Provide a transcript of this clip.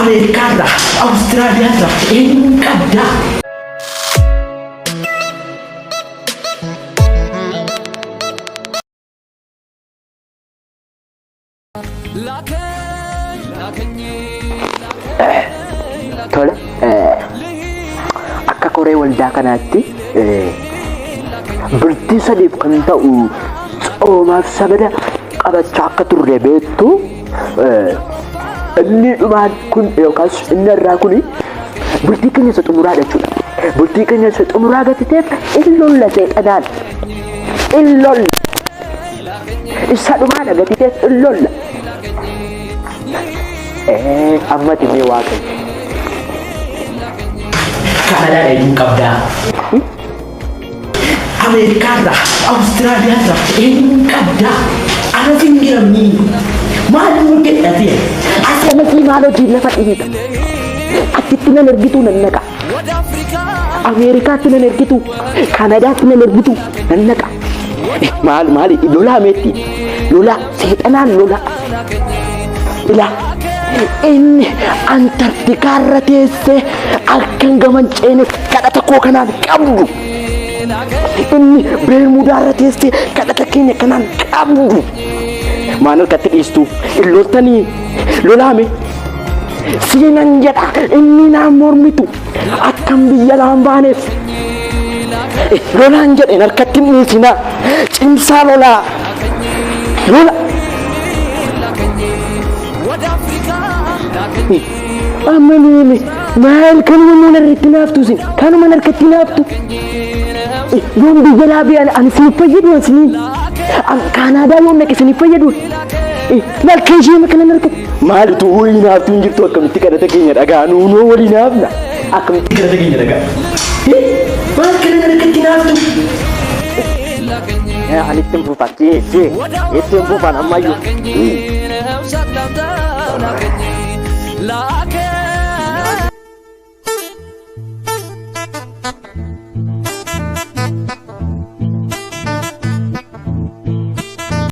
Amerikaarraa, Awustiraaliyaarraa eenyuun qabdaa? Tole, akka koree waldaa kanaatti bultii sadiif kan ta'u tsoomaaf sabada qabachaa akka turre beektu inni dhumaan kun yookaas inni irraa kun bultii keenya isa xumuraadha jechuudha. Bultii keenya isa xumuraa gatiteef illolla seexanaan illolla isa dhumaadha gatiteef illolla. Ammati mee waaqayyo Kanadaa eenyuun qabdaa? Amerikaarraa, Awustiraaliyaarraa eenyuun qabdaa? Ana fingiramni maal muddatee? Asii maal hojii lafa dhiita? Achitti nan ergitu nan naqa. Amerikaatti nan ergitu, Kanadaatti nan ergitu nan naqa. Maali lolaa meetti? Lolaa seexanaan lolaa. Ilaa inni Antarktikaarra teessee akkan gaman ceene kadhata koo kanaan qabdu. Inni Bermudaarra teessee kadhata keenya kanaan qabdu. Maal harkatti dhiistu? Illooltanii lolaame siinan jedha inni naan mormitu akkam biyya laan baaneef lolaan jedhe harkatti dhiisinaa cimsaa lolaa lola. Amanini maal kanuma mana irratti naaftu sin kanuma harkatti naaftu yoon biyya laabii ani sinif fayyadu asiniin Kanaadaa yoon naqe sinif fayyadu malka ishee makana harkatti maalitu walii naaftu hin jirtu akkamitti kadhata keenya dhagaa nuunoo walii naafna akkamitti kadhata keenya dhagaa maal kana harkatti naaftu ani ittiin fuufaa ittiin fuufaan ammayyuu